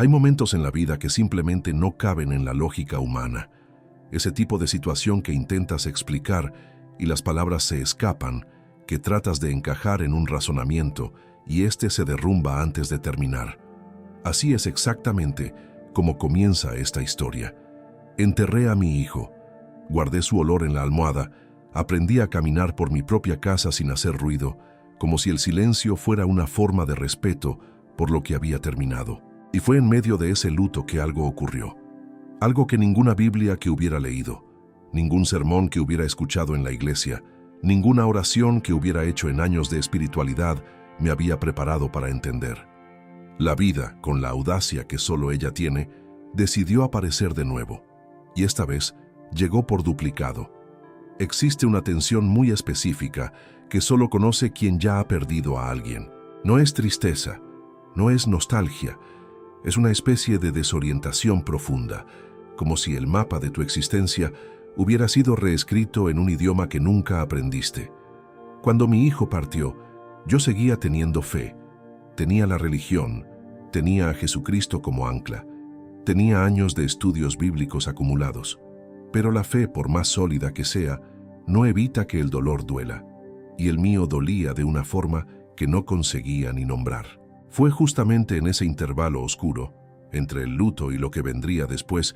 Hay momentos en la vida que simplemente no caben en la lógica humana. Ese tipo de situación que intentas explicar y las palabras se escapan, que tratas de encajar en un razonamiento y éste se derrumba antes de terminar. Así es exactamente como comienza esta historia. Enterré a mi hijo, guardé su olor en la almohada, aprendí a caminar por mi propia casa sin hacer ruido, como si el silencio fuera una forma de respeto por lo que había terminado. Y fue en medio de ese luto que algo ocurrió. Algo que ninguna Biblia que hubiera leído, ningún sermón que hubiera escuchado en la iglesia, ninguna oración que hubiera hecho en años de espiritualidad me había preparado para entender. La vida, con la audacia que solo ella tiene, decidió aparecer de nuevo, y esta vez llegó por duplicado. Existe una tensión muy específica que solo conoce quien ya ha perdido a alguien. No es tristeza, no es nostalgia, es una especie de desorientación profunda, como si el mapa de tu existencia hubiera sido reescrito en un idioma que nunca aprendiste. Cuando mi hijo partió, yo seguía teniendo fe, tenía la religión, tenía a Jesucristo como ancla, tenía años de estudios bíblicos acumulados, pero la fe, por más sólida que sea, no evita que el dolor duela, y el mío dolía de una forma que no conseguía ni nombrar. Fue justamente en ese intervalo oscuro, entre el luto y lo que vendría después,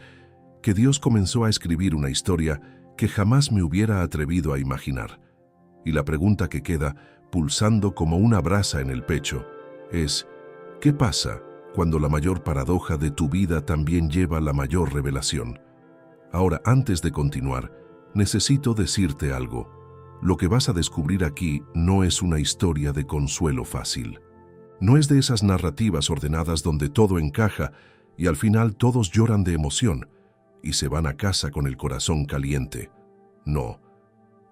que Dios comenzó a escribir una historia que jamás me hubiera atrevido a imaginar. Y la pregunta que queda, pulsando como una brasa en el pecho, es: ¿qué pasa cuando la mayor paradoja de tu vida también lleva la mayor revelación? Ahora, antes de continuar, necesito decirte algo. Lo que vas a descubrir aquí no es una historia de consuelo fácil. No es de esas narrativas ordenadas donde todo encaja y al final todos lloran de emoción y se van a casa con el corazón caliente. No.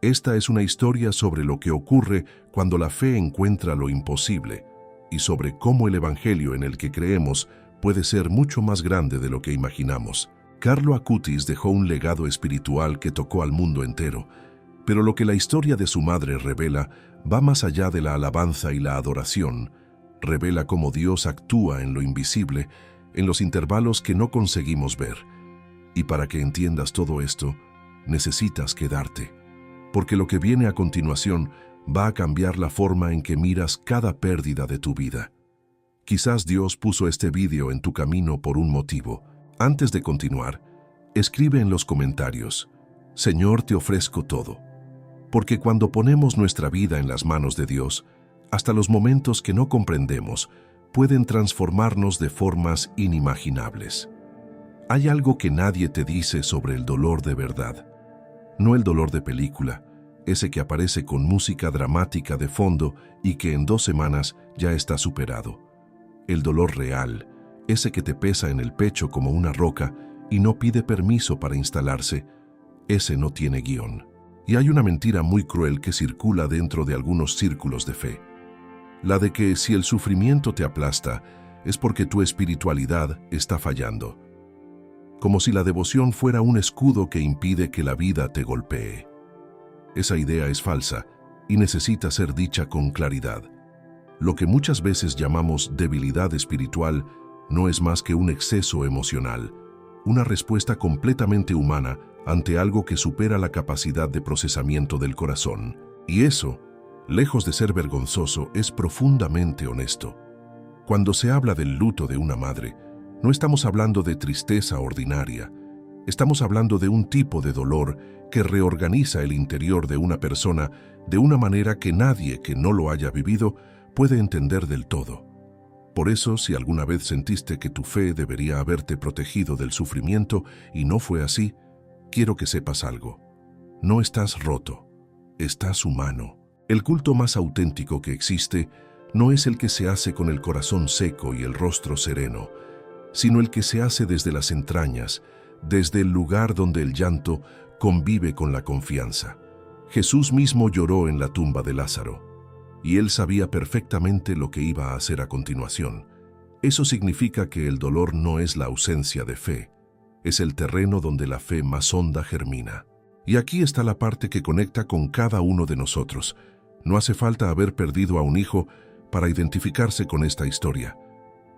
Esta es una historia sobre lo que ocurre cuando la fe encuentra lo imposible y sobre cómo el evangelio en el que creemos puede ser mucho más grande de lo que imaginamos. Carlo Acutis dejó un legado espiritual que tocó al mundo entero, pero lo que la historia de su madre revela va más allá de la alabanza y la adoración. Revela cómo Dios actúa en lo invisible, en los intervalos que no conseguimos ver. Y para que entiendas todo esto, necesitas quedarte, porque lo que viene a continuación va a cambiar la forma en que miras cada pérdida de tu vida. Quizás Dios puso este vídeo en tu camino por un motivo. Antes de continuar, escribe en los comentarios: Señor, te ofrezco todo. Porque cuando ponemos nuestra vida en las manos de Dios, hasta los momentos que no comprendemos pueden transformarnos de formas inimaginables. Hay algo que nadie te dice sobre el dolor de verdad. No el dolor de película, ese que aparece con música dramática de fondo y que en 2 semanas ya está superado. El dolor real, ese que te pesa en el pecho como una roca y no pide permiso para instalarse, ese no tiene guión. Y hay una mentira muy cruel que circula dentro de algunos círculos de fe. La de que si el sufrimiento te aplasta, es porque tu espiritualidad está fallando. Como si la devoción fuera un escudo que impide que la vida te golpee. Esa idea es falsa y necesita ser dicha con claridad. Lo que muchas veces llamamos debilidad espiritual no es más que un exceso emocional, una respuesta completamente humana ante algo que supera la capacidad de procesamiento del corazón. Y eso, lejos de ser vergonzoso, es profundamente honesto. Cuando se habla del luto de una madre, no estamos hablando de tristeza ordinaria. Estamos hablando de un tipo de dolor que reorganiza el interior de una persona de una manera que nadie que no lo haya vivido puede entender del todo. Por eso, si alguna vez sentiste que tu fe debería haberte protegido del sufrimiento y no fue así, quiero que sepas algo. No estás roto, estás humano. El culto más auténtico que existe no es el que se hace con el corazón seco y el rostro sereno, sino el que se hace desde las entrañas, desde el lugar donde el llanto convive con la confianza. Jesús mismo lloró en la tumba de Lázaro, y él sabía perfectamente lo que iba a hacer a continuación. Eso significa que el dolor no es la ausencia de fe, es el terreno donde la fe más honda germina. Y aquí está la parte que conecta con cada uno de nosotros. No hace falta haber perdido a un hijo para identificarse con esta historia.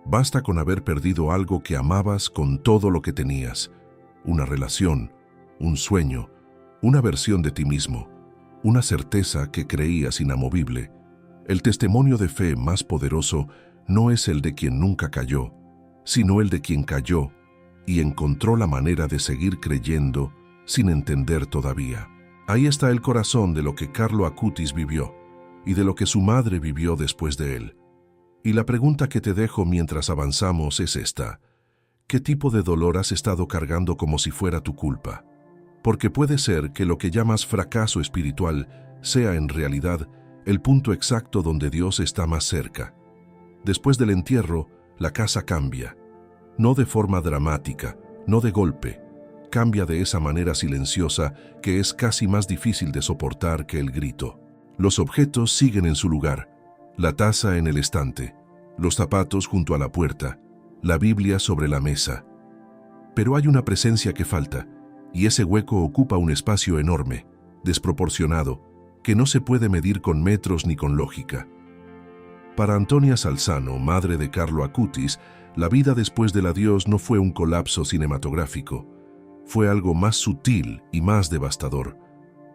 Basta con haber perdido algo que amabas con todo lo que tenías, una relación, un sueño, una versión de ti mismo, una certeza que creías inamovible. El testimonio de fe más poderoso no es el de quien nunca cayó, sino el de quien cayó y encontró la manera de seguir creyendo sin entender todavía. Ahí está el corazón de lo que Carlo Acutis vivió y de lo que su madre vivió después de él. Y la pregunta que te dejo mientras avanzamos es esta: ¿qué tipo de dolor has estado cargando como si fuera tu culpa? Porque puede ser que lo que llamas fracaso espiritual sea en realidad el punto exacto donde Dios está más cerca. Después del entierro, la casa cambia. No de forma dramática, no de golpe. Cambia de esa manera silenciosa que es casi más difícil de soportar que el grito. Los objetos siguen en su lugar. La taza en el estante, los zapatos junto a la puerta, la Biblia sobre la mesa. Pero hay una presencia que falta, y ese hueco ocupa un espacio enorme, desproporcionado, que no se puede medir con metros ni con lógica. Para Antonia Salzano, madre de Carlo Acutis, la vida después del adiós no fue un colapso cinematográfico. Fue algo más sutil y más devastador.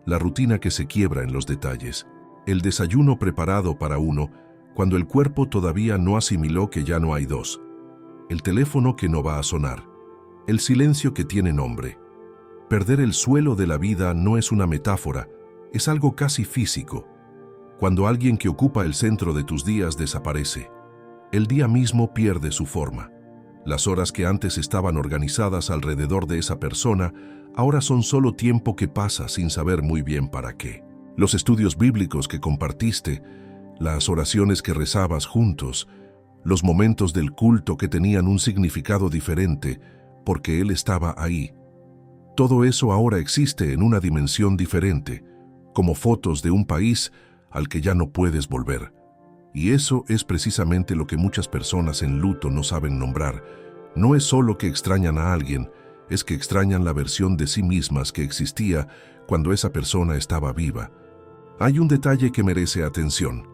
La rutina que se quiebra en los detalles. El desayuno preparado para uno cuando el cuerpo todavía no asimiló que ya no hay dos. El teléfono que no va a sonar. El silencio que tiene nombre. Perder el suelo de la vida no es una metáfora, es algo casi físico. Cuando alguien que ocupa el centro de tus días desaparece, el día mismo pierde su forma. Las horas que antes estaban organizadas alrededor de esa persona, ahora son solo tiempo que pasa sin saber muy bien para qué. Los estudios bíblicos que compartiste, las oraciones que rezabas juntos, los momentos del culto que tenían un significado diferente porque Él estaba ahí. Todo eso ahora existe en una dimensión diferente, como fotos de un país al que ya no puedes volver. Y eso es precisamente lo que muchas personas en luto no saben nombrar. No es solo que extrañan a alguien, es que extrañan la versión de sí mismas que existía cuando esa persona estaba viva. Hay un detalle que merece atención.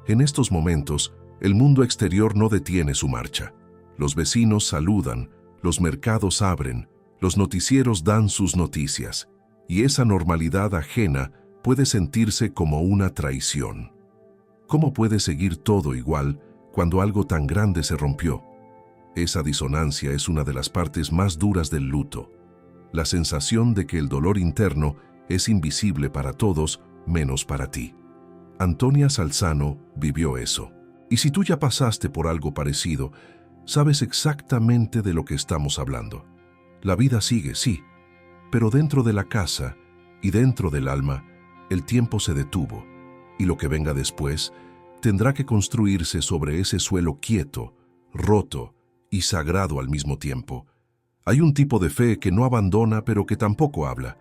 En estos momentos, el mundo exterior no detiene su marcha. Los vecinos saludan, los mercados abren, los noticieros dan sus noticias, y esa normalidad ajena puede sentirse como una traición. ¿Cómo puede seguir todo igual cuando algo tan grande se rompió? Esa disonancia es una de las partes más duras del luto. La sensación de que el dolor interno es invisible para todos, menos para ti. Antonia Salzano vivió eso. Y si tú ya pasaste por algo parecido, sabes exactamente de lo que estamos hablando. La vida sigue, sí, pero dentro de la casa y dentro del alma, el tiempo se detuvo, y lo que venga después tendrá que construirse sobre ese suelo quieto, roto y sagrado al mismo tiempo. Hay un tipo de fe que no abandona pero que tampoco habla.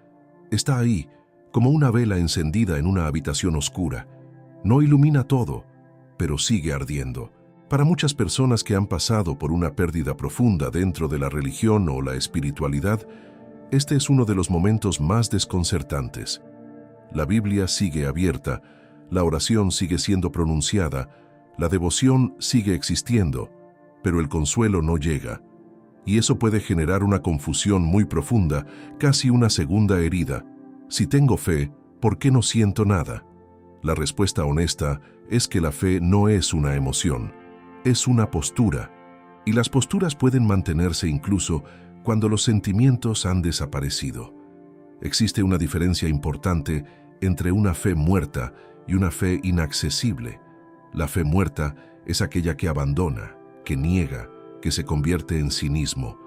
Está ahí, como una vela encendida en una habitación oscura. No ilumina todo, pero sigue ardiendo. Para muchas personas que han pasado por una pérdida profunda dentro de la religión o la espiritualidad, este es uno de los momentos más desconcertantes. La Biblia sigue abierta, la oración sigue siendo pronunciada, la devoción sigue existiendo, pero el consuelo no llega. Y eso puede generar una confusión muy profunda, casi una segunda herida. Si tengo fe, ¿por qué no siento nada? La respuesta honesta es que la fe no es una emoción, es una postura. Y las posturas pueden mantenerse incluso cuando los sentimientos han desaparecido. Existe una diferencia importante entre una fe muerta y una fe inaccesible. La fe muerta es aquella que abandona, que niega, que se convierte en cinismo,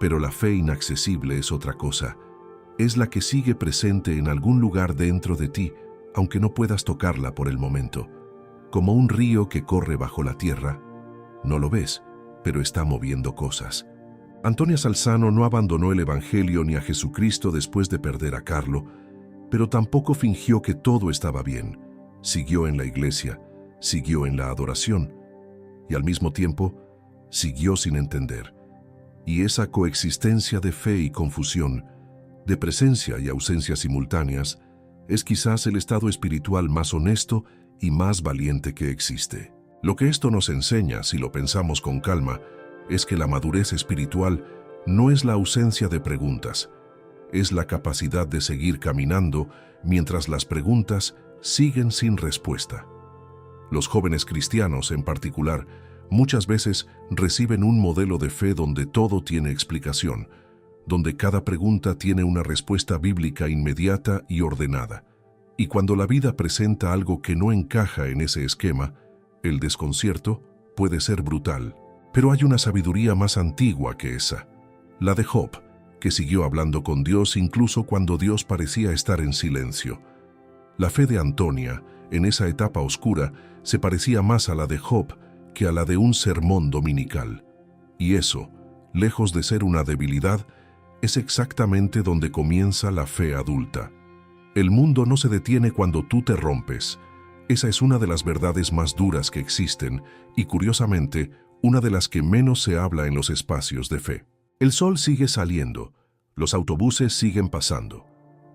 pero la fe inaccesible es otra cosa. Es la que sigue presente en algún lugar dentro de ti, aunque no puedas tocarla por el momento. Como un río que corre bajo la tierra. No lo ves, pero está moviendo cosas. Antonia Salzano no abandonó el Evangelio ni a Jesucristo después de perder a Carlo, pero tampoco fingió que todo estaba bien. Siguió en la iglesia, siguió en la adoración, y al mismo tiempo, siguió sin entender. Y esa coexistencia de fe y confusión, de presencia y ausencia simultáneas, es quizás el estado espiritual más honesto y más valiente que existe. Lo que esto nos enseña, si lo pensamos con calma, es que la madurez espiritual no es la ausencia de preguntas, es la capacidad de seguir caminando mientras las preguntas siguen sin respuesta. Los jóvenes cristianos, en particular, muchas veces reciben un modelo de fe donde todo tiene explicación, donde cada pregunta tiene una respuesta bíblica inmediata y ordenada. Y cuando la vida presenta algo que no encaja en ese esquema, el desconcierto puede ser brutal. Pero hay una sabiduría más antigua que esa, la de Job, que siguió hablando con Dios incluso cuando Dios parecía estar en silencio. La fe de Antonia, en esa etapa oscura, se parecía más a la de Job que a la de un sermón dominical. Y eso, lejos de ser una debilidad, es exactamente donde comienza la fe adulta. El mundo no se detiene cuando tú te rompes. Esa es una de las verdades más duras que existen y, curiosamente, una de las que menos se habla en los espacios de fe. El sol sigue saliendo, los autobuses siguen pasando,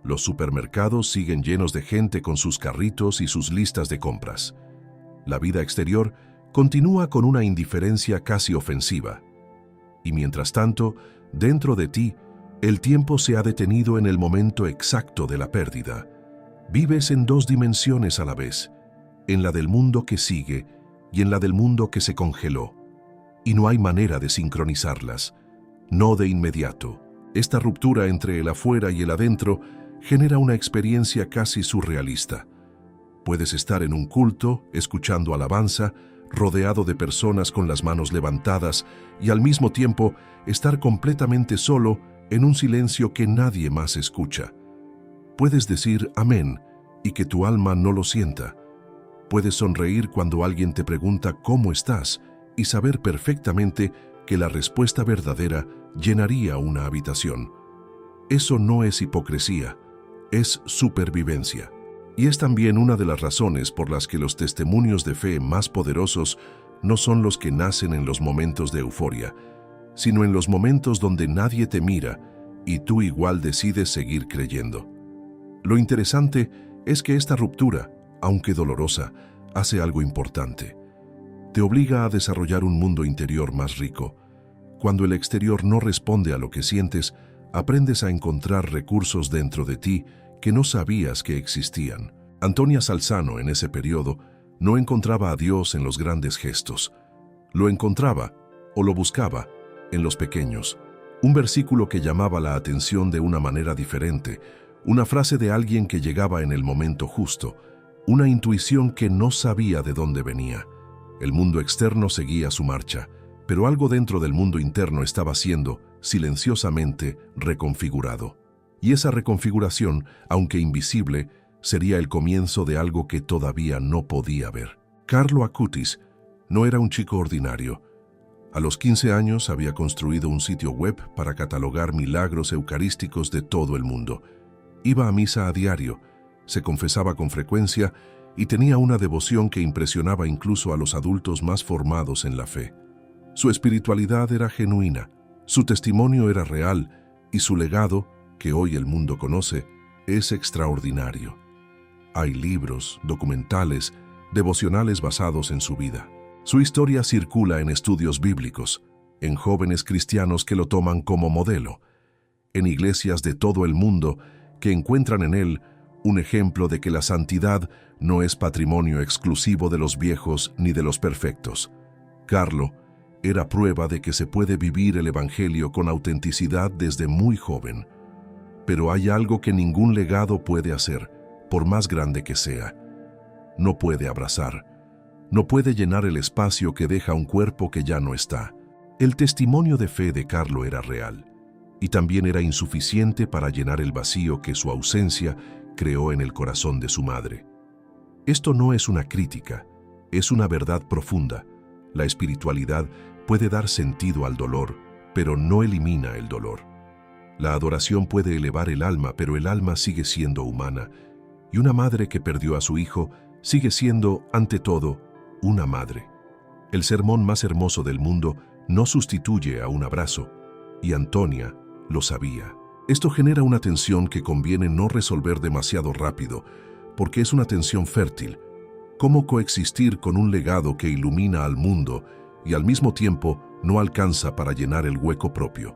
los supermercados siguen llenos de gente con sus carritos y sus listas de compras. La vida exterior continúa con una indiferencia casi ofensiva. Y mientras tanto, dentro de ti, el tiempo se ha detenido en el momento exacto de la pérdida. Vives en dos dimensiones a la vez, en la del mundo que sigue y en la del mundo que se congeló. Y no hay manera de sincronizarlas, no de inmediato. Esta ruptura entre el afuera y el adentro genera una experiencia casi surrealista. Puedes estar en un culto, escuchando alabanza, rodeado de personas con las manos levantadas y al mismo tiempo estar completamente solo en un silencio que nadie más escucha. Puedes decir amén y que tu alma no lo sienta. Puedes sonreír cuando alguien te pregunta cómo estás y saber perfectamente que la respuesta verdadera llenaría una habitación. Eso no es hipocresía, es supervivencia. Y es también una de las razones por las que los testimonios de fe más poderosos no son los que nacen en los momentos de euforia, sino en los momentos donde nadie te mira y tú igual decides seguir creyendo. Lo interesante es que esta ruptura, aunque dolorosa, hace algo importante. Te obliga a desarrollar un mundo interior más rico. Cuando el exterior no responde a lo que sientes, aprendes a encontrar recursos dentro de ti que no sabías que existían. Antonia Salzano, en ese periodo, no encontraba a Dios en los grandes gestos. Lo encontraba, o lo buscaba, en los pequeños. Un versículo que llamaba la atención de una manera diferente, una frase de alguien que llegaba en el momento justo, una intuición que no sabía de dónde venía. El mundo externo seguía su marcha, pero algo dentro del mundo interno estaba siendo, silenciosamente, reconfigurado. Y esa reconfiguración, aunque invisible, sería el comienzo de algo que todavía no podía ver. Carlo Acutis no era un chico ordinario. A los 15 años había construido un sitio web para catalogar milagros eucarísticos de todo el mundo. Iba a misa a diario, se confesaba con frecuencia y tenía una devoción que impresionaba incluso a los adultos más formados en la fe. Su espiritualidad era genuina, su testimonio era real y su legado, que hoy el mundo conoce, es extraordinario. Hay libros, documentales, devocionales basados en su vida. Su historia circula en estudios bíblicos, en jóvenes cristianos que lo toman como modelo, en iglesias de todo el mundo que encuentran en él un ejemplo de que la santidad no es patrimonio exclusivo de los viejos ni de los perfectos. Carlo era prueba de que se puede vivir el Evangelio con autenticidad desde muy joven. Pero hay algo que ningún legado puede hacer, por más grande que sea. No puede abrazar, no puede llenar el espacio que deja un cuerpo que ya no está. El testimonio de fe de Carlo era real, y también era insuficiente para llenar el vacío que su ausencia creó en el corazón de su madre. Esto no es una crítica, es una verdad profunda. La espiritualidad puede dar sentido al dolor, pero no elimina el dolor. La adoración puede elevar el alma, pero el alma sigue siendo humana, y una madre que perdió a su hijo sigue siendo, ante todo, una madre. El sermón más hermoso del mundo no sustituye a un abrazo, y Antonia lo sabía. Esto genera una tensión que conviene no resolver demasiado rápido, porque es una tensión fértil, cómo coexistir con un legado que ilumina al mundo y al mismo tiempo no alcanza para llenar el hueco propio.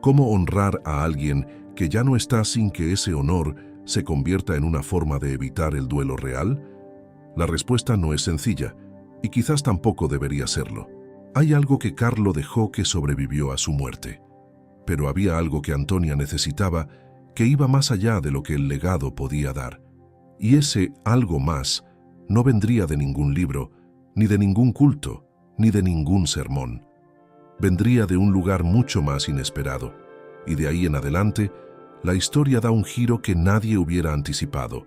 Cómo honrar a alguien que ya no está sin que ese honor se convierta en una forma de evitar el duelo real. La respuesta no es sencilla, y quizás tampoco debería serlo. Hay algo que Carlo dejó que sobrevivió a su muerte, pero había algo que Antonia necesitaba que iba más allá de lo que el legado podía dar. Y ese algo más no vendría de ningún libro, ni de ningún culto, ni de ningún sermón. Vendría de un lugar mucho más inesperado, y de ahí en adelante, la historia da un giro que nadie hubiera anticipado.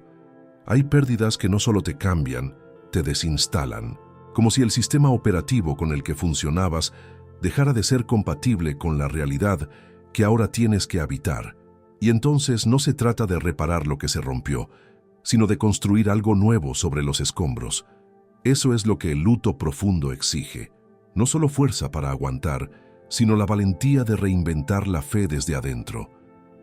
Hay pérdidas que no solo te cambian, te desinstalan, como si el sistema operativo con el que funcionabas dejara de ser compatible con la realidad que ahora tienes que habitar. Y entonces no se trata de reparar lo que se rompió, sino de construir algo nuevo sobre los escombros. Eso es lo que el luto profundo exige. No solo fuerza para aguantar, sino la valentía de reinventar la fe desde adentro.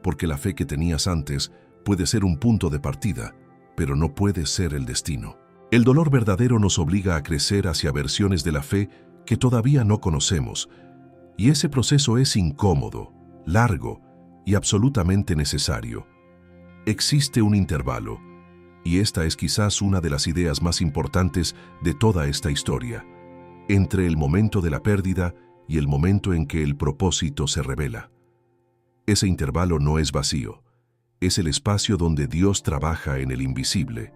Porque la fe que tenías antes puede ser un punto de partida, pero no puede ser el destino. El dolor verdadero nos obliga a crecer hacia versiones de la fe que todavía no conocemos, y ese proceso es incómodo, largo y absolutamente necesario. Existe un intervalo, y esta es quizás una de las ideas más importantes de toda esta historia, entre el momento de la pérdida y el momento en que el propósito se revela. Ese intervalo no es vacío, es el espacio donde Dios trabaja en el invisible,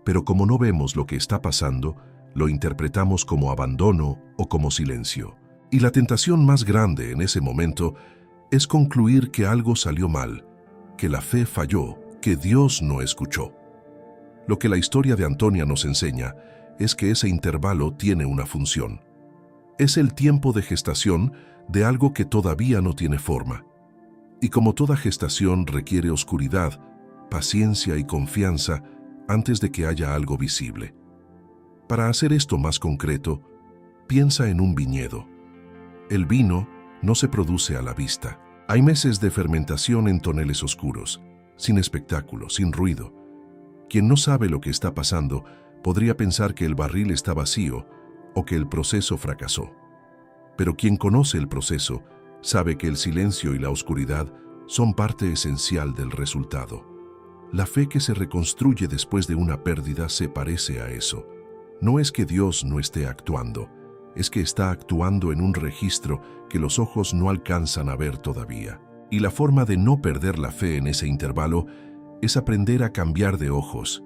pero como no vemos lo que está pasando, lo interpretamos como abandono o como silencio. Y la tentación más grande en ese momento es concluir que algo salió mal, que la fe falló, que Dios no escuchó. Lo que la historia de Antonia nos enseña es que ese intervalo tiene una función. Es el tiempo de gestación de algo que todavía no tiene forma. Y como toda gestación requiere oscuridad, paciencia y confianza antes de que haya algo visible. Para hacer esto más concreto, piensa en un viñedo. El vino no se produce a la vista. Hay meses de fermentación en toneles oscuros, sin espectáculo, sin ruido. Quien no sabe lo que está pasando podría pensar que el barril está vacío o que el proceso fracasó. Pero quien conoce el proceso sabe que el silencio y la oscuridad son parte esencial del resultado. La fe que se reconstruye después de una pérdida se parece a eso. No es que Dios no esté actuando, es que está actuando en un registro que los ojos no alcanzan a ver todavía. Y la forma de no perder la fe en ese intervalo es aprender a cambiar de ojos,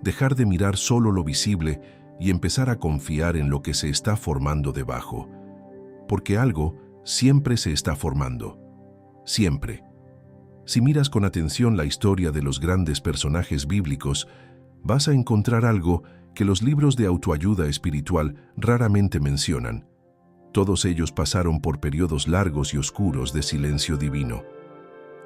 dejar de mirar solo lo visible y empezar a confiar en lo que se está formando debajo. Porque algo siempre se está formando. Siempre. Si miras con atención la historia de los grandes personajes bíblicos, vas a encontrar algo que los libros de autoayuda espiritual raramente mencionan. Todos ellos pasaron por periodos largos y oscuros de silencio divino.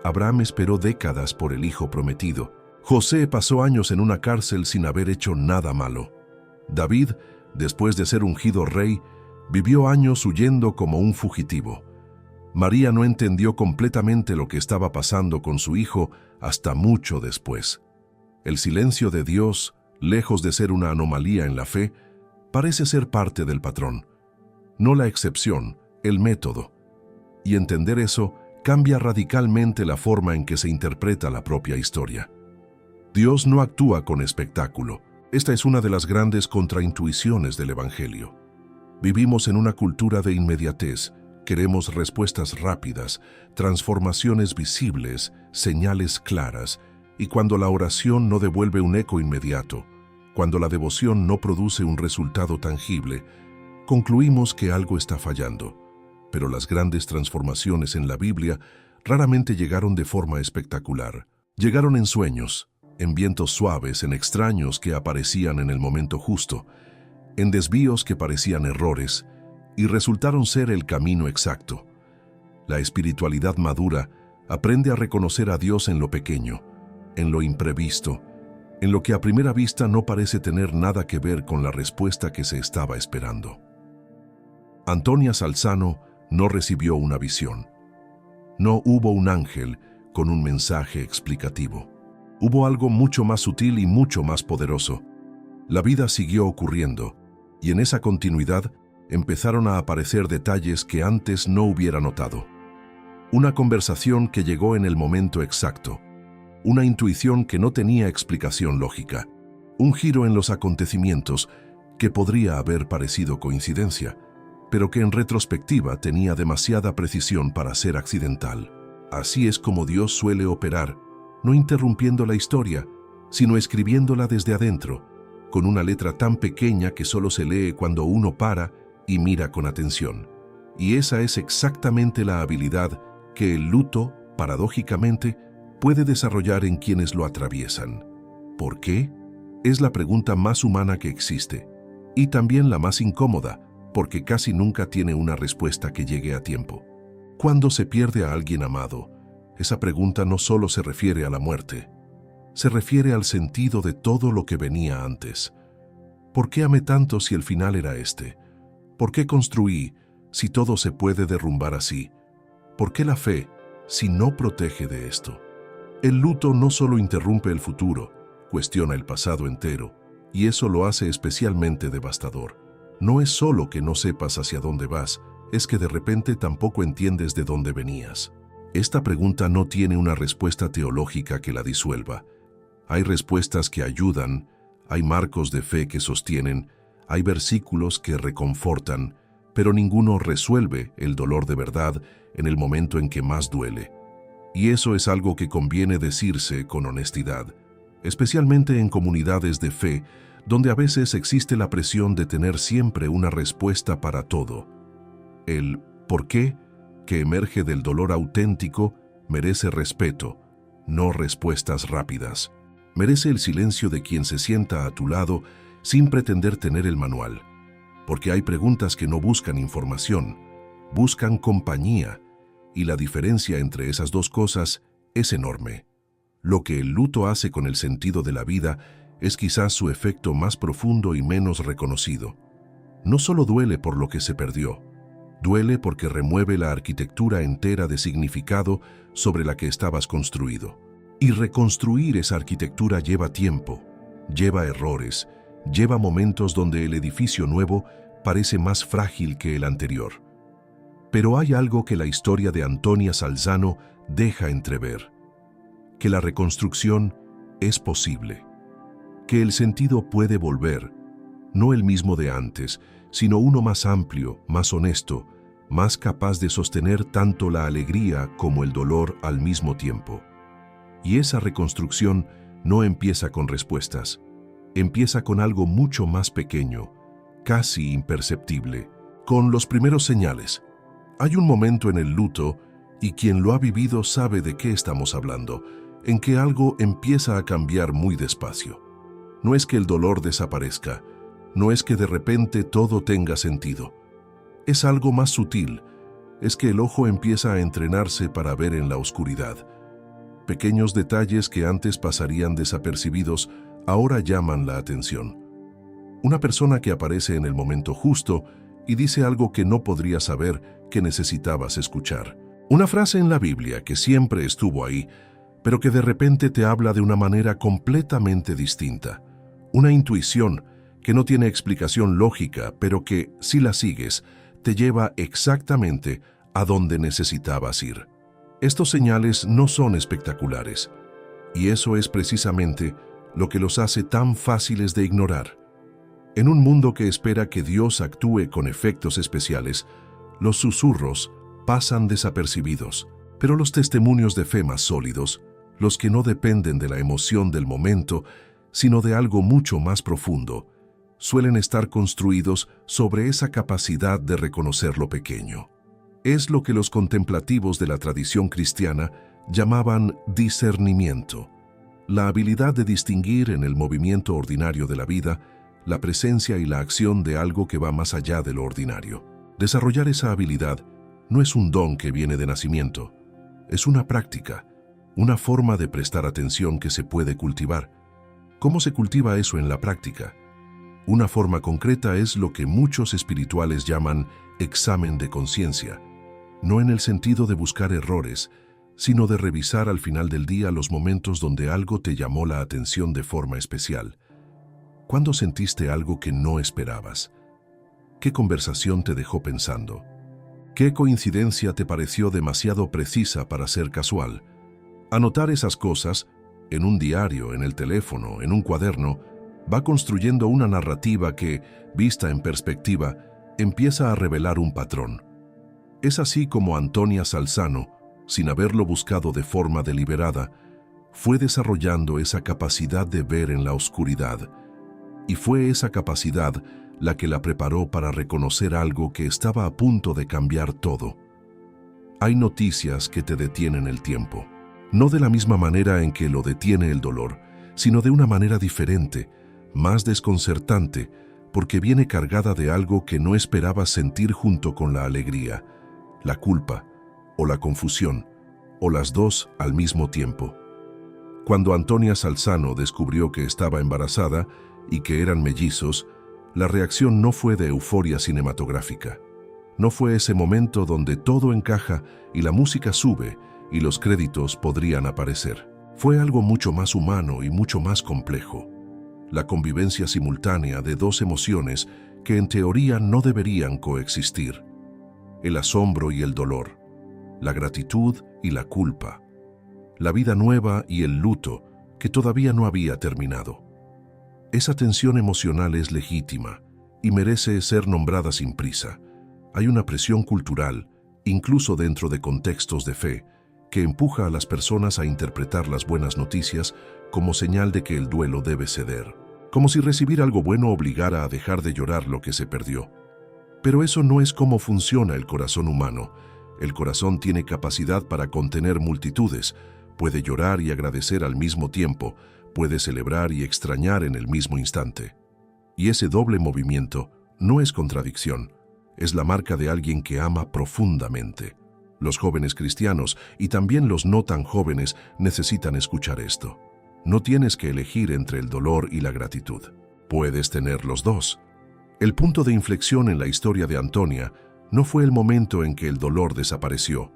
Abraham esperó décadas por el hijo prometido. José pasó años en una cárcel sin haber hecho nada malo. David, después de ser ungido rey, vivió años huyendo como un fugitivo. María no entendió completamente lo que estaba pasando con su hijo hasta mucho después. El silencio de Dios, lejos de ser una anomalía en la fe, parece ser parte del patrón. No la excepción, el método. Y entender eso cambia radicalmente la forma en que se interpreta la propia historia. Dios no actúa con espectáculo. Esta es una de las grandes contraintuiciones del Evangelio. Vivimos en una cultura de inmediatez. Queremos respuestas rápidas, transformaciones visibles, señales claras, y cuando la oración no devuelve un eco inmediato, cuando la devoción no produce un resultado tangible, concluimos que algo está fallando. Pero las grandes transformaciones en la Biblia raramente llegaron de forma espectacular. Llegaron en sueños, en vientos suaves, en extraños que aparecían en el momento justo, en desvíos que parecían errores, y resultaron ser el camino exacto. La espiritualidad madura aprende a reconocer a Dios en lo pequeño, en lo imprevisto, en lo que a primera vista no parece tener nada que ver con la respuesta que se estaba esperando. Antonia Salzano no recibió una visión. No hubo un ángel con un mensaje explicativo. Hubo algo mucho más sutil y mucho más poderoso: La vida siguió ocurriendo, y en esa continuidad empezaron a aparecer detalles que antes no hubiera notado. Una conversación que llegó en el momento exacto, una intuición que no tenía explicación lógica, un giro en los acontecimientos que podría haber parecido coincidencia, pero que en retrospectiva tenía demasiada precisión para ser accidental. Así es como Dios suele operar, no interrumpiendo la historia, sino escribiéndola desde adentro, con una letra tan pequeña que solo se lee cuando uno para y mira con atención. Y esa es exactamente la habilidad que el luto, paradójicamente, puede desarrollar en quienes lo atraviesan. ¿Por qué? Es la pregunta más humana que existe, y también la más incómoda, porque casi nunca tiene una respuesta que llegue a tiempo. Cuando se pierde a alguien amado, esa pregunta no solo se refiere a la muerte, se refiere al sentido de todo lo que venía antes. ¿Por qué amé tanto si el final era este? ¿Por qué construí si todo se puede derrumbar así? ¿Por qué la fe si no protege de esto? El luto no solo interrumpe el futuro, cuestiona el pasado entero, y eso lo hace especialmente devastador. No es solo que no sepas hacia dónde vas, es que de repente tampoco entiendes de dónde venías. Esta pregunta no tiene una respuesta teológica que la disuelva. Hay respuestas que ayudan, hay marcos de fe que sostienen, hay versículos que reconfortan, pero ninguno resuelve el dolor de verdad en el momento en que más duele. Y eso es algo que conviene decirse con honestidad, especialmente en comunidades de fe, donde a veces existe la presión de tener siempre una respuesta para todo. El ¿por qué?, que emerge del dolor auténtico, merece respeto, no respuestas rápidas. Merece el silencio de quien se sienta a tu lado sin pretender tener el manual. Porque hay preguntas que no buscan información, buscan compañía, y la diferencia entre esas dos cosas es enorme. Lo que el luto hace con el sentido de la vida es quizás su efecto más profundo y menos reconocido. No solo duele por lo que se perdió, duele porque remueve la arquitectura entera de significado sobre la que estabas construido. Y reconstruir esa arquitectura lleva tiempo, lleva errores, lleva momentos donde el edificio nuevo parece más frágil que el anterior. Pero hay algo que la historia de Antonia Salzano deja entrever: que la reconstrucción es posible, que el sentido puede volver, no el mismo de antes, sino uno más amplio, más honesto, más capaz de sostener tanto la alegría como el dolor al mismo tiempo. Y esa reconstrucción no empieza con respuestas, empieza con algo mucho más pequeño, casi imperceptible, con los primeros señales. Hay un momento en el luto, y quien lo ha vivido sabe de qué estamos hablando, en que algo empieza a cambiar muy despacio. No es que el dolor desaparezca, no es que de repente todo tenga sentido. Es algo más sutil, es que el ojo empieza a entrenarse para ver en la oscuridad. Pequeños detalles que antes pasarían desapercibidos ahora llaman la atención. Una persona que aparece en el momento justo y dice algo que no podrías saber que necesitabas escuchar. Una frase en la Biblia que siempre estuvo ahí, pero que de repente te habla de una manera completamente distinta. Una intuición que no tiene explicación lógica, pero que, si la sigues, te lleva exactamente a donde necesitabas ir. Estos señales no son espectaculares, y eso es precisamente lo que los hace tan fáciles de ignorar. En un mundo que espera que Dios actúe con efectos especiales, los susurros pasan desapercibidos, pero los testimonios de fe más sólidos, los que no dependen de la emoción del momento, sino de algo mucho más profundo, suelen estar construidos sobre esa capacidad de reconocer lo pequeño. Es lo que los contemplativos de la tradición cristiana llamaban discernimiento, la habilidad de distinguir en el movimiento ordinario de la vida la presencia y la acción de algo que va más allá de lo ordinario. Desarrollar esa habilidad no es un don que viene de nacimiento, es una práctica, una forma de prestar atención que se puede cultivar. ¿Cómo se cultiva eso en la práctica? Una forma concreta es lo que muchos espirituales llaman examen de conciencia, no en el sentido de buscar errores, sino de revisar al final del día los momentos donde algo te llamó la atención de forma especial. ¿Cuándo sentiste algo que no esperabas? ¿Qué conversación te dejó pensando? ¿Qué coincidencia te pareció demasiado precisa para ser casual? Anotar esas cosas, en un diario, en el teléfono, en un cuaderno, va construyendo una narrativa que, vista en perspectiva, empieza a revelar un patrón. Es así como Antonia Salzano, sin haberlo buscado de forma deliberada, fue desarrollando esa capacidad de ver en la oscuridad, y fue esa capacidad la que la preparó para reconocer algo que estaba a punto de cambiar todo. Hay noticias que te detienen el tiempo, no de la misma manera en que lo detiene el dolor, sino de una manera diferente, más desconcertante, porque viene cargada de algo que no esperabas sentir junto con la alegría, la culpa o la confusión, o las dos al mismo tiempo. Cuando Antonia Salzano descubrió que estaba embarazada y que eran mellizos, la reacción no fue de euforia cinematográfica. No fue ese momento donde todo encaja y la música sube y los créditos podrían aparecer. Fue algo mucho más humano y mucho más complejo. La convivencia simultánea de dos emociones que en teoría no deberían coexistir. El asombro y el dolor, la gratitud y la culpa, la vida nueva y el luto que todavía no había terminado. Esa tensión emocional es legítima y merece ser nombrada sin prisa. Hay una presión cultural, incluso dentro de contextos de fe, que empuja a las personas a interpretar las buenas noticias como señal de que el duelo debe ceder, como si recibir algo bueno obligara a dejar de llorar lo que se perdió. Pero eso no es cómo funciona el corazón humano. El corazón tiene capacidad para contener multitudes, puede llorar y agradecer al mismo tiempo, puede celebrar y extrañar en el mismo instante. Y ese doble movimiento no es contradicción, es la marca de alguien que ama profundamente. Los jóvenes cristianos y también los no tan jóvenes necesitan escuchar esto. No tienes que elegir entre el dolor y la gratitud. Puedes tener los dos. El punto de inflexión en la historia de Antonia no fue el momento en que el dolor desapareció.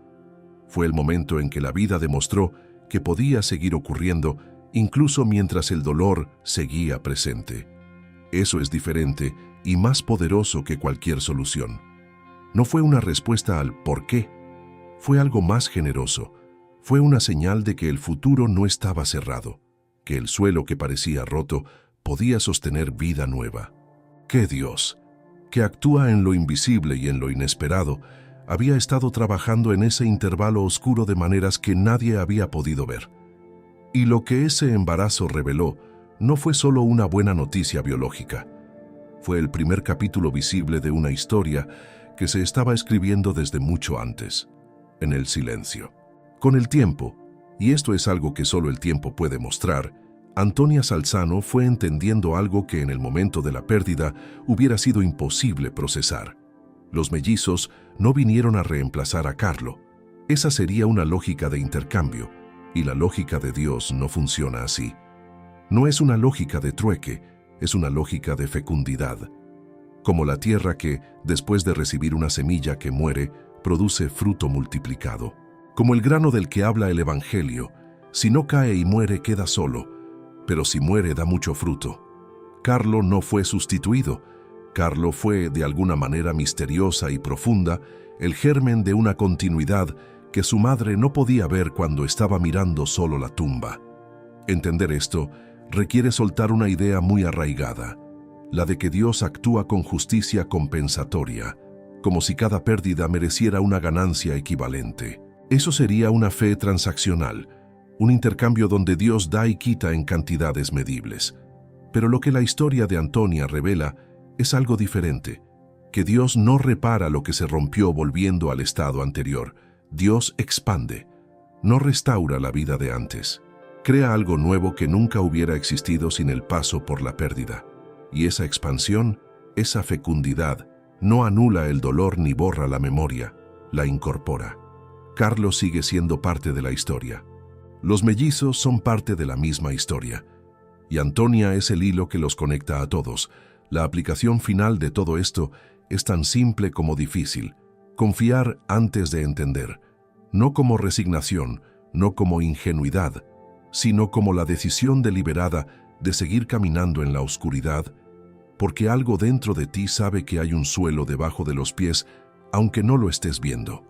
Fue el momento en que la vida demostró que podía seguir ocurriendo incluso mientras el dolor seguía presente. Eso es diferente y más poderoso que cualquier solución. No fue una respuesta al ¿por qué? Fue algo más generoso. Fue una señal de que el futuro no estaba cerrado, que el suelo que parecía roto podía sostener vida nueva. ¡Qué Dios, que actúa en lo invisible y en lo inesperado, había estado trabajando en ese intervalo oscuro de maneras que nadie había podido ver! Y lo que ese embarazo reveló no fue solo una buena noticia biológica. Fue el primer capítulo visible de una historia que se estaba escribiendo desde mucho antes, en el silencio. Con el tiempo, y esto es algo que solo el tiempo puede mostrar, Antonia Salzano fue entendiendo algo que en el momento de la pérdida hubiera sido imposible procesar. Los mellizos no vinieron a reemplazar a Carlo. Esa sería una lógica de intercambio, y la lógica de Dios no funciona así. No es una lógica de trueque, es una lógica de fecundidad. Como la tierra que, después de recibir una semilla que muere, produce fruto multiplicado. Como el grano del que habla el Evangelio, si no cae y muere queda solo, pero si muere da mucho fruto. Carlo no fue sustituido. Carlo fue, de alguna manera misteriosa y profunda, el germen de una continuidad que su madre no podía ver cuando estaba mirando solo la tumba. Entender esto requiere soltar una idea muy arraigada, la de que Dios actúa con justicia compensatoria, como si cada pérdida mereciera una ganancia equivalente. Eso sería una fe transaccional, un intercambio donde Dios da y quita en cantidades medibles. Pero lo que la historia de Antonia revela es algo diferente, que Dios no repara lo que se rompió volviendo al estado anterior. Dios expande, no restaura la vida de antes. Crea algo nuevo que nunca hubiera existido sin el paso por la pérdida. Y esa expansión, esa fecundidad, no anula el dolor ni borra la memoria, la incorpora. Carlo sigue siendo parte de la historia. Los mellizos son parte de la misma historia. Y Antonia es el hilo que los conecta a todos. La aplicación final de todo esto es tan simple como difícil. Confiar antes de entender, no como resignación, no como ingenuidad, sino como la decisión deliberada de seguir caminando en la oscuridad, porque algo dentro de ti sabe que hay un suelo debajo de los pies, aunque no lo estés viendo.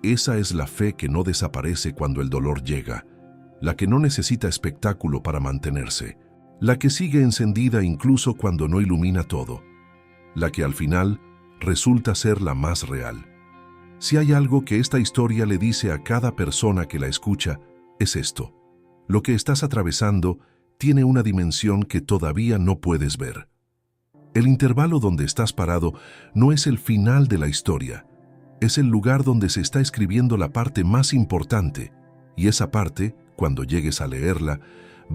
Esa es la fe que no desaparece cuando el dolor llega, la que no necesita espectáculo para mantenerse, la que sigue encendida incluso cuando no ilumina todo, la que al final resulta ser la más real. Si hay algo que esta historia le dice a cada persona que la escucha, es esto: lo que estás atravesando tiene una dimensión que todavía no puedes ver. El intervalo donde estás parado no es el final de la historia, es el lugar donde se está escribiendo la parte más importante, y esa parte, cuando llegues a leerla,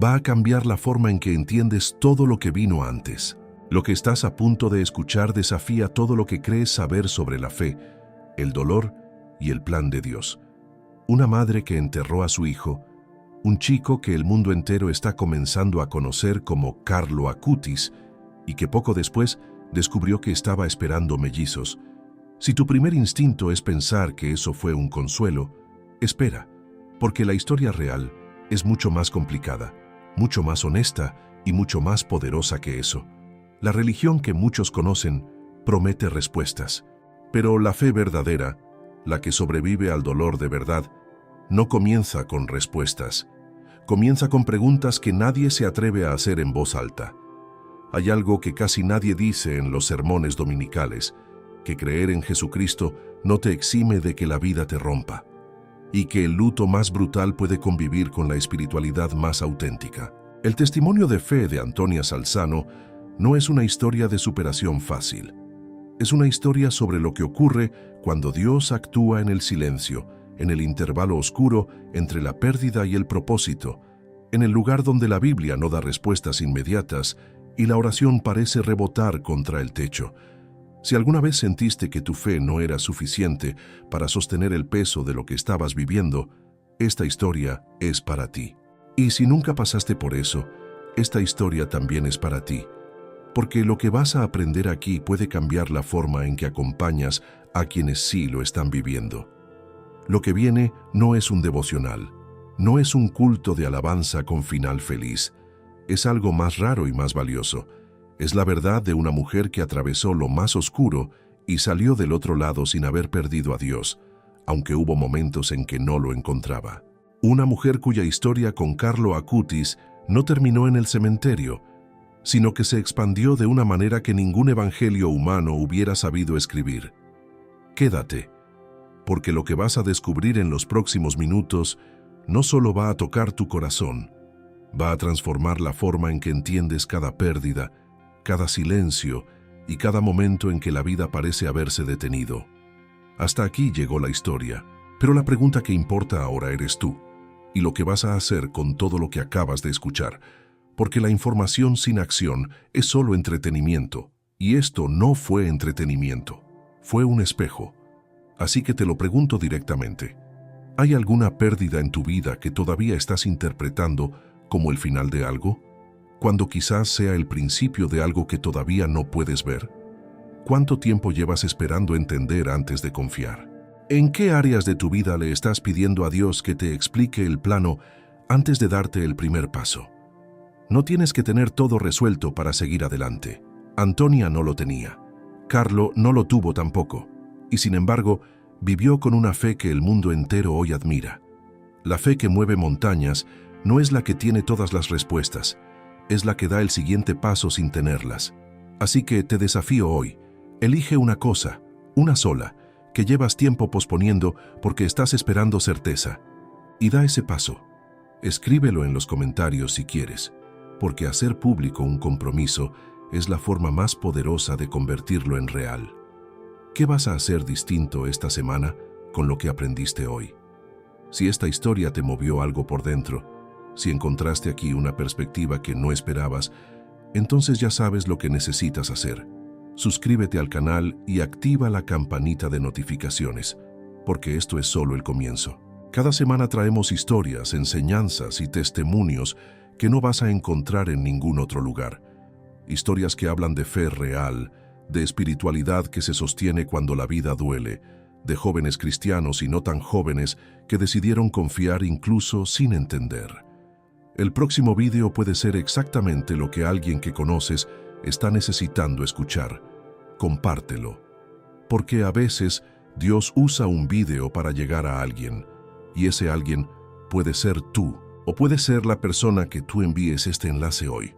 va a cambiar la forma en que entiendes todo lo que vino antes. Lo que estás a punto de escuchar desafía todo lo que crees saber sobre la fe, el dolor y el plan de Dios. Una madre que enterró a su hijo, un chico que el mundo entero está comenzando a conocer como Carlo Acutis y que poco después descubrió que estaba esperando mellizos. Si tu primer instinto es pensar que eso fue un consuelo, espera, porque la historia real es mucho más complicada, mucho más honesta y mucho más poderosa que eso. La religión que muchos conocen promete respuestas, pero la fe verdadera, la que sobrevive al dolor de verdad, no comienza con respuestas. Comienza con preguntas que nadie se atreve a hacer en voz alta. Hay algo que casi nadie dice en los sermones dominicales, que creer en Jesucristo no te exime de que la vida te rompa, y que el luto más brutal puede convivir con la espiritualidad más auténtica. El testimonio de fe de Antonia Salzano no es una historia de superación fácil. Es una historia sobre lo que ocurre cuando Dios actúa en el silencio, en el intervalo oscuro entre la pérdida y el propósito, en el lugar donde la Biblia no da respuestas inmediatas y la oración parece rebotar contra el techo. Si alguna vez sentiste que tu fe no era suficiente para sostener el peso de lo que estabas viviendo, esta historia es para ti. Y si nunca pasaste por eso, esta historia también es para ti, porque lo que vas a aprender aquí puede cambiar la forma en que acompañas a quienes sí lo están viviendo. Lo que viene no es un devocional, no es un culto de alabanza con final feliz, es algo más raro y más valioso. Es la verdad de una mujer que atravesó lo más oscuro y salió del otro lado sin haber perdido a Dios, aunque hubo momentos en que no lo encontraba. Una mujer cuya historia con Carlo Acutis no terminó en el cementerio, sino que se expandió de una manera que ningún evangelio humano hubiera sabido escribir. Quédate, porque lo que vas a descubrir en los próximos minutos no solo va a tocar tu corazón, va a transformar la forma en que entiendes cada pérdida, cada silencio y cada momento en que la vida parece haberse detenido. Hasta aquí llegó la historia, pero la pregunta que importa ahora eres tú, y lo que vas a hacer con todo lo que acabas de escuchar, porque la información sin acción es solo entretenimiento, y esto no fue entretenimiento, fue un espejo. Así que te lo pregunto directamente. ¿Hay alguna pérdida en tu vida que todavía estás interpretando como el final de algo? Cuando quizás sea el principio de algo que todavía no puedes ver. ¿Cuánto tiempo llevas esperando entender antes de confiar? ¿En qué áreas de tu vida le estás pidiendo a Dios que te explique el plano antes de darte el primer paso? No tienes que tener todo resuelto para seguir adelante. Antonia no lo tenía. Carlo no lo tuvo tampoco. Y sin embargo, vivió con una fe que el mundo entero hoy admira. La fe que mueve montañas no es la que tiene todas las respuestas, es la que da el siguiente paso sin tenerlas. Así que te desafío hoy, elige una cosa, una sola, que llevas tiempo posponiendo porque estás esperando certeza, y da ese paso. Escríbelo en los comentarios si quieres, porque hacer público un compromiso es la forma más poderosa de convertirlo en real. ¿Qué vas a hacer distinto esta semana con lo que aprendiste hoy? Si esta historia te movió algo por dentro, si encontraste aquí una perspectiva que no esperabas, entonces ya sabes lo que necesitas hacer. Suscríbete al canal y activa la campanita de notificaciones, porque esto es solo el comienzo. Cada semana traemos historias, enseñanzas y testimonios que no vas a encontrar en ningún otro lugar. Historias que hablan de fe real, de espiritualidad que se sostiene cuando la vida duele, de jóvenes cristianos y no tan jóvenes que decidieron confiar incluso sin entender. El próximo vídeo puede ser exactamente lo que alguien que conoces está necesitando escuchar. Compártelo. Porque a veces Dios usa un vídeo para llegar a alguien, y ese alguien puede ser tú, o puede ser la persona que tú envíes este enlace hoy.